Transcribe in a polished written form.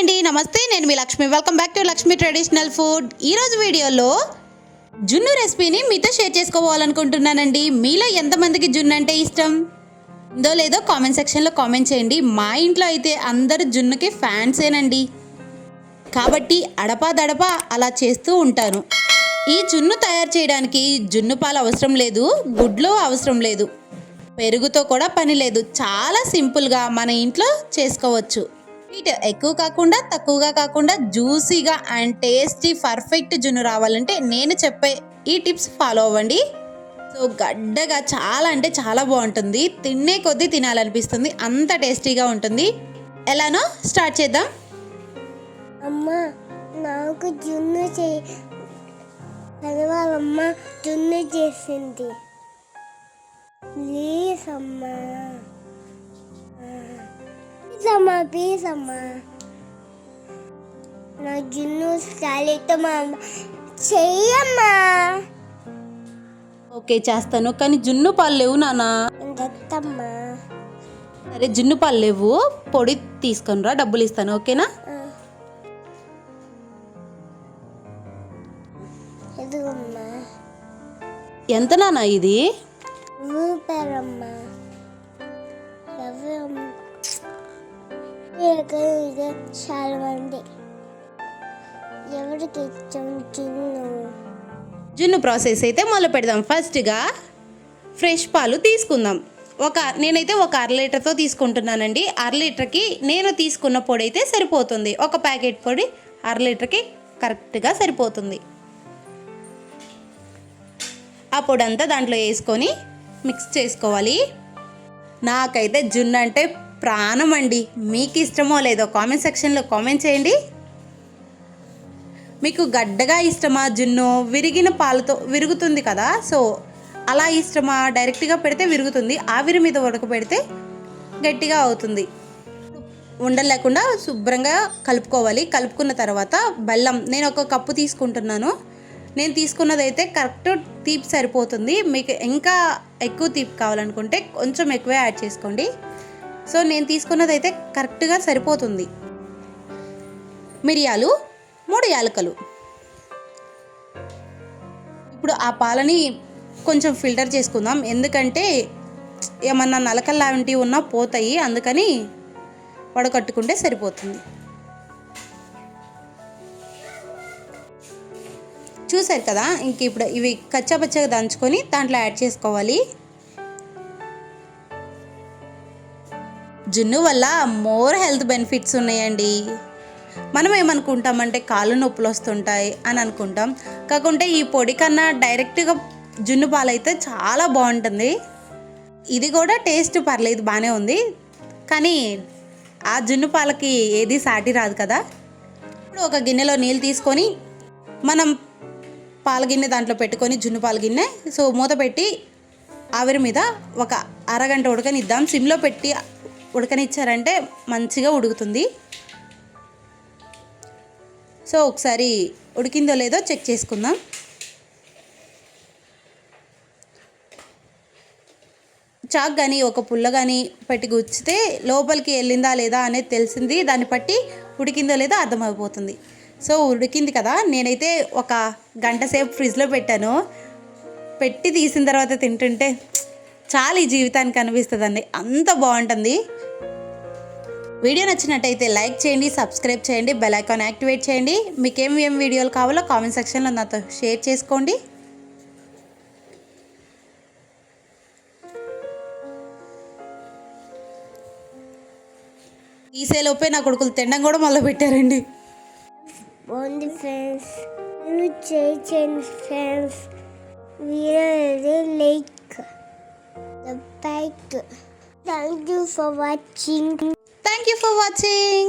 అండి, నమస్తే. నేను మీ Lakshmi. Welcome back to Lakshmi traditional food. ఈరోజు వీడియోలో జున్ను రెసిపీని మీతో షేర్ చేసుకోవాలనుకుంటున్నానండి. మీలో ఎంతమందికి జున్ను అంటే ఇష్టం ఉందో లేదో కామెంట్ సెక్షన్లో కామెంట్ చేయండి. మా ఇంట్లో అయితే అందరు జున్నుకి ఫ్యాన్సేనండి. కాబట్టి అడపా అలా చేస్తూ ఉంటాను. ఈ జున్ను తయారు చేయడానికి జున్ను పాలు అవసరం లేదు, గుడ్లు అవసరం లేదు, పెరుగుతో కూడా పని లేదు. చాలా సింపుల్గా మన ఇంట్లో చేసుకోవచ్చు. స్వీట్ ఎక్కువ కాకుండా తక్కువగా కాకుండా జ్యూసీగా అండ్ టేస్టీ పర్ఫెక్ట్ జున్ను రావాలంటే నేను చెప్పే ఈ టిప్స్ ఫాలో అవ్వండి. సో గడ్డగా చాలా అంటే చాలా బాగుంటుంది. తినే కొద్దీ తినాలనిపిస్తుంది, అంత టేస్టీగా ఉంటుంది. ఎలానో స్టార్ట్ చేద్దాం. అమ్మా నాకు జున్ను చదవాలమ్మా, జున్ను చేసింది ప్లీజ్ అమ్మా, ప్లీజ్ అమ్మా నా జున్ను స్టాలితో మా చెయ్యమ్మా. ఓకే చేస్తాను, కానీ జున్ను పాలు లేవు నాన్న. దత్తమ్మా సరే జున్ను పాలు లేవు, పొడి తీసుకొని రా, డబ్బులు ఇస్తాను, ఓకేనా? ఎదుగమ్మా. ఎంత నాన్న ఇది? రూపాయమ్మా. చాలా మంది ఎవరికి ఇష్టం జున్ను? జున్ను ప్రాసెస్ అయితే మొదలు పెడదాం. ఫస్ట్గా ఫ్రెష్ పాలు తీసుకుందాం. నేనైతే ఒక 1/2 లీటర్తో తీసుకుంటున్నానండి. 1/2 లీటర్కి నేను తీసుకున్న పొడి అయితే సరిపోతుంది. ఒక ప్యాకెట్ పొడి 1/2 లీటర్కి కరెక్ట్గా సరిపోతుంది. ఆ పొడి అంతా దాంట్లో వేసుకొని మిక్స్ చేసుకోవాలి. నాకైతే జున్ను అంటే ప్రాణం అండి. మీకు ఇష్టమో లేదో కామెంట్ సెక్షన్లో కామెంట్ చేయండి. మీకు గడ్డగా ఇష్టమా జున్ను? విరిగిన పాలతో విరుగుతుంది కదా, సో అలా ఇష్టమా? డైరెక్ట్గా పెడితే విరుగుతుంది, ఆవిరి మీద ఉడకబెడితే గట్టిగా అవుతుంది. ఉండలేకుండా శుభ్రంగా కలుపుకోవాలి. కలుపుకున్న తర్వాత బెల్లం నేను 1 కప్పు తీసుకుంటున్నాను. నేను తీసుకున్నదైతే కరెక్ట్ తీపి సరిపోతుంది. మీకు ఇంకా ఎక్కువ తీపి కావాలనుకుంటే కొంచెం ఎక్కువే యాడ్ చేసుకోండి. సో నేను తీసుకున్నదైతే కరెక్ట్గా సరిపోతుంది. మిరియాలు 3 యాలకులు. ఇప్పుడు ఆ పాలని కొంచెం ఫిల్టర్ చేసుకుందాం, ఎందుకంటే ఏమన్నా నలకలు లాంటివి ఉన్నా పోతాయి, అందుకని వడకట్టుకుంటే సరిపోతుంది. చూసారు కదా, ఇంక ఇప్పుడు ఇవి కచ్చాపచ్చగా దంచుకొని దాంట్లో యాడ్ చేసుకోవాలి. జున్ను వల్ల మోర్ హెల్త్ బెనిఫిట్స్ ఉన్నాయండి. మనం ఏమనుకుంటామంటే కాళ్ళు నొప్పులు వస్తుంటాయి అని అనుకుంటాం, కాకుంటే ఈ పొడి కన్నా డైరెక్ట్గా జున్ను పాలు అయితే చాలా బాగుంటుంది. ఇది కూడా టేస్ట్ పర్లేదు, బాగానే ఉంది, కానీ ఆ జున్ను పాలకి ఏది సాటి రాదు కదా. ఇప్పుడు ఒక గిన్నెలో నీళ్ళు తీసుకొని మనం పాల గిన్నె దాంట్లో పెట్టుకొని, జున్ను పాల గిన్నె, సో మూత పెట్టి ఆవిరి మీద ఒక అరగంట ఉడకనిద్దాం. సిమ్లో పెట్టి ఉడకనిచ్చారంటే మంచిగా ఉడుకుతుంది. సో ఒకసారి ఉడికిందో లేదో చెక్ చేసుకుందాం. చాక్ కానీ ఒక పుల్ల కానీ పెట్టి గుచ్చితే లోపలికి వెళ్ళిందా లేదా అనేది తెలిసింది. దాన్ని బట్టి ఉడికిందో లేదో అర్థమైపోతుంది. సో ఉడికింది కదా, నేనైతే 1 గంట సేపు ఫ్రిడ్జ్లో పెట్టాను. పెట్టి తీసిన తర్వాత తింటుంటే చాలా ఈ జీవితానికి అనిపిస్తుందండి, అంత బాగుంటుంది. వీడియో నచ్చినట్టయితే లైక్ చేయండి, సబ్స్క్రైబ్ చేయండి, బెల్ ఐకాన్ యాక్టివేట్ చేయండి. మీకు ఏం వీడియోలు కావాలో కామెంట్ సెక్షన్లో నాతో షేర్ చేసుకోండి. ఈసేలోపే నా కొడుకులు తినడం కూడా మొదలు పెట్టారండి. బాగుంది ఫ్రెండ్స్, మీరు చేయండి friends. Video like thank you for watching. Thank you for watching.